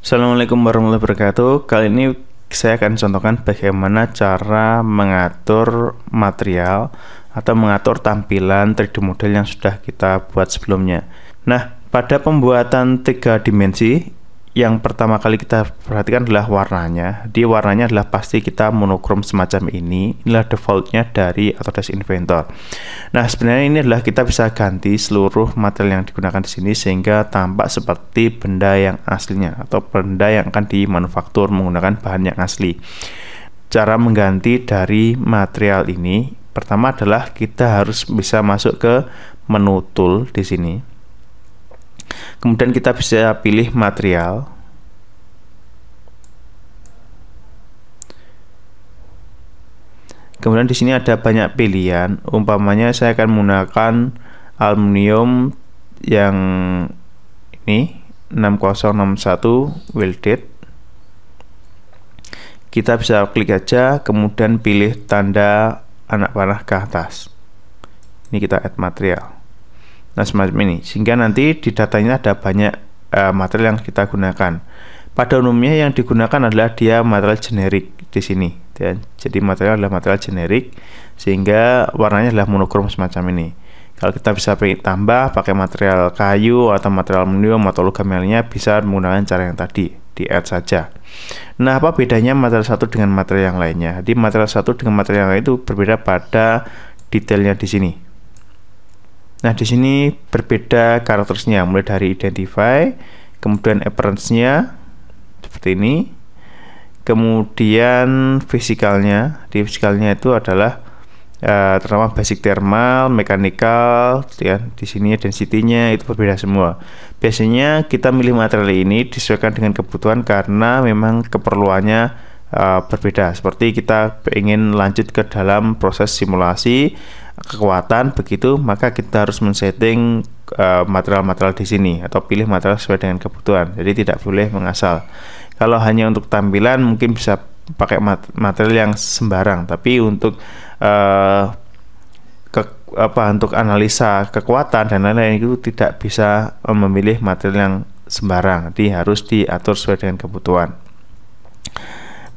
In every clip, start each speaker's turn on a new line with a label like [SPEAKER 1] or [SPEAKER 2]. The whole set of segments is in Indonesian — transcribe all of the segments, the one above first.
[SPEAKER 1] Assalamualaikum warahmatullahi wabarakatuh. Kali ini saya akan contohkan bagaimana cara mengatur material atau mengatur tampilan 3D model yang sudah kita buat sebelumnya. Nah, pada pembuatan 3 dimensi, yang pertama kali kita perhatikan adalah warnanya. Di warnanya adalah pasti kita monokrom semacam ini. Inilah defaultnya dari Autodesk Inventor. Nah, sebenarnya ini adalah kita bisa ganti seluruh material yang digunakan di sini sehingga tampak seperti benda yang aslinya atau benda yang akan dimanufaktur menggunakan bahan yang asli. Cara mengganti dari material ini pertama adalah kita harus bisa masuk ke menu tool di sini. Kemudian kita bisa pilih material. Kemudian di sini ada banyak pilihan. Umpamanya saya akan menggunakan aluminium yang ini 6061 welded. Kita bisa klik aja, kemudian pilih tanda anak panah ke atas. Ini kita add material. Nah, semacam ini, sehingga nanti di datanya ada banyak material yang kita gunakan. Pada umumnya yang digunakan adalah dia material generik di sini, dan jadi material adalah material generik, sehingga warnanya adalah monokrom semacam ini. Kalau kita bisa tambah pakai material kayu atau material aluminium atau logam lainnya, bisa menggunakan cara yang tadi, di add saja. Nah, apa bedanya material satu dengan material yang lainnya? Jadi material satu dengan material yang lain itu berbeda pada detailnya di sini. Nah, di sini berbeda karakteristiknya, mulai dari identify, kemudian appearance-nya seperti ini, kemudian fisikalnya. Di fisikalnya itu adalah terutama basic thermal, mechanical, ya. Di sini density-nya itu berbeda semua. Biasanya kita milih material ini disesuaikan dengan kebutuhan karena memang keperluannya berbeda. Seperti kita ingin lanjut ke dalam proses simulasi kekuatan, begitu maka kita harus men-setting material-material di sini atau pilih material sesuai dengan kebutuhan. Jadi tidak boleh mengasal. Kalau hanya untuk tampilan mungkin bisa pakai material yang sembarang, tapi untuk untuk analisa kekuatan dan lain-lain itu tidak bisa memilih material yang sembarang. Jadi harus diatur sesuai dengan kebutuhan.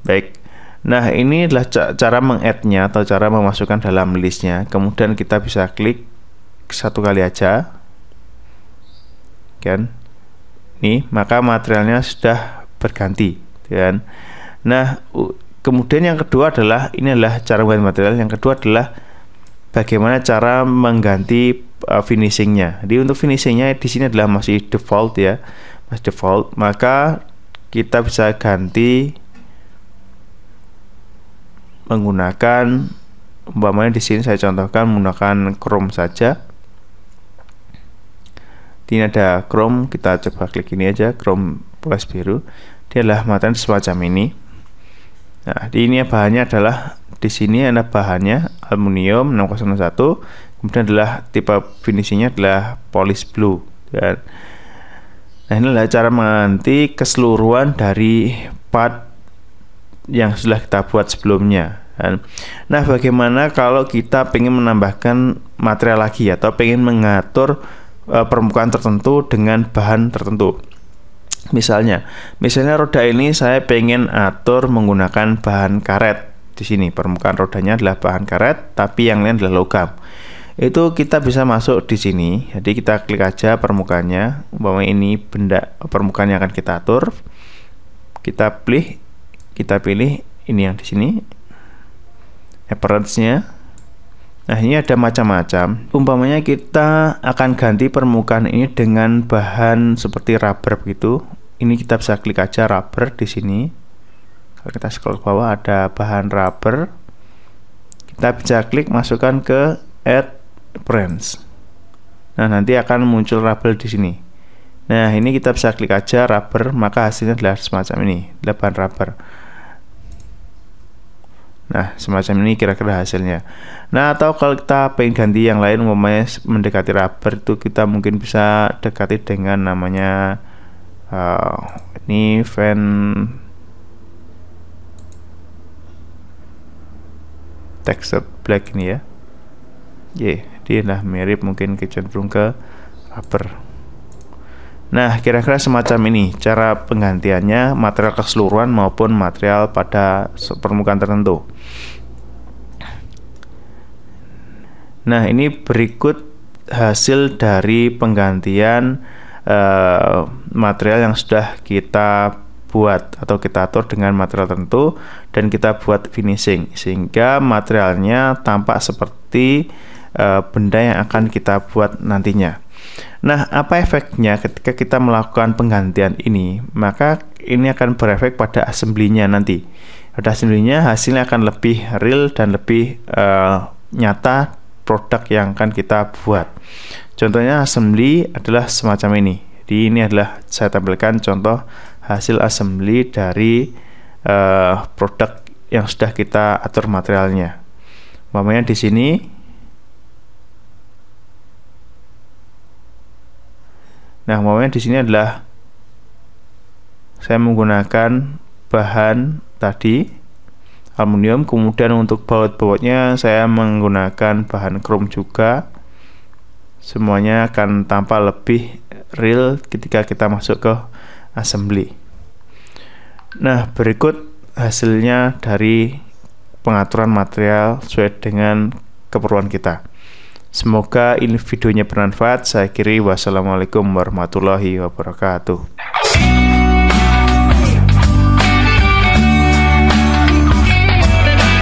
[SPEAKER 1] Baik. Nah, ini adalah cara meng-add-nya atau cara memasukkan dalam listnya. Kemudian kita bisa klik satu kali aja, kan? Nih, maka materialnya sudah berganti, kan? Nah, kemudian yang kedua adalah ini adalah cara mengganti material. Yang kedua adalah bagaimana cara mengganti finishingnya. Jadi untuk finishingnya di sini adalah masih default, ya, masih default. Maka kita bisa ganti menggunakan, umpamanya di sini saya contohkan menggunakan chrome saja. Ini ada chrome, kita coba klik ini aja, chrome plus biru. Dia adalah material semacam ini. Nah, di ini bahannya adalah di sini ada bahannya aluminium 6001. Kemudian adalah tipe finishingnya adalah polish blue. Dan nah, ini adalah cara mengganti keseluruhan dari part yang sudah kita buat sebelumnya. Nah, bagaimana kalau kita ingin menambahkan material lagi atau ingin mengatur permukaan tertentu dengan bahan tertentu? Misalnya roda ini saya pengen atur menggunakan bahan karet. Di sini permukaan rodanya adalah bahan karet, tapi yang lain adalah logam. Itu kita bisa masuk di sini. Jadi kita klik aja permukaannya. Umpamanya ini benda permukaan yang akan kita atur. Kita pilih ini yang di sini, appearance-nya. Nah, ini ada macam-macam. Umpamanya kita akan ganti permukaan ini dengan bahan seperti rubber begitu. Ini kita bisa klik aja rubber di sini. Kalau kita scroll ke bawah ada bahan rubber. Kita bisa klik masukkan ke add appearance. Nah, nanti akan muncul rubber di sini. Nah, ini kita bisa klik aja rubber, maka hasilnya adalah semacam ini, bahan rubber. Nah, semacam ini kira-kira hasilnya. Nah, atau kalau kita pengen ganti yang lain, umpamanya mendekati rubber, itu kita mungkin bisa dekati dengan namanya ini fan textured black ini, ya. Dia lah mirip, mungkin kecenderung ke rubber. Nah, kira-kira semacam ini cara penggantiannya, material keseluruhan maupun material pada permukaan tertentu. Nah, ini berikut hasil dari penggantian material yang sudah kita buat atau kita atur dengan material tertentu dan kita buat finishing sehingga materialnya tampak seperti benda yang akan kita buat nantinya. Nah, apa efeknya ketika kita melakukan penggantian ini? Maka ini akan berefek pada assembly-nya nanti. Pada assembly-nya hasilnya akan lebih real dan lebih nyata produk yang akan kita buat. Contohnya assembly adalah semacam ini. Jadi ini adalah saya tampilkan contoh hasil assembly dari produk yang sudah kita atur materialnya. Umpamanya di sini. Nah, umpamanya di sini adalah saya menggunakan bahan tadi aluminium, kemudian untuk baut-bautnya saya menggunakan bahan krom juga. Semuanya akan tampak lebih real ketika kita masuk ke assembly. Nah, berikut hasilnya dari pengaturan material sesuai dengan keperluan kita. Semoga ini videonya bermanfaat. Saya akhiri, wassalamualaikum warahmatullahi wabarakatuh.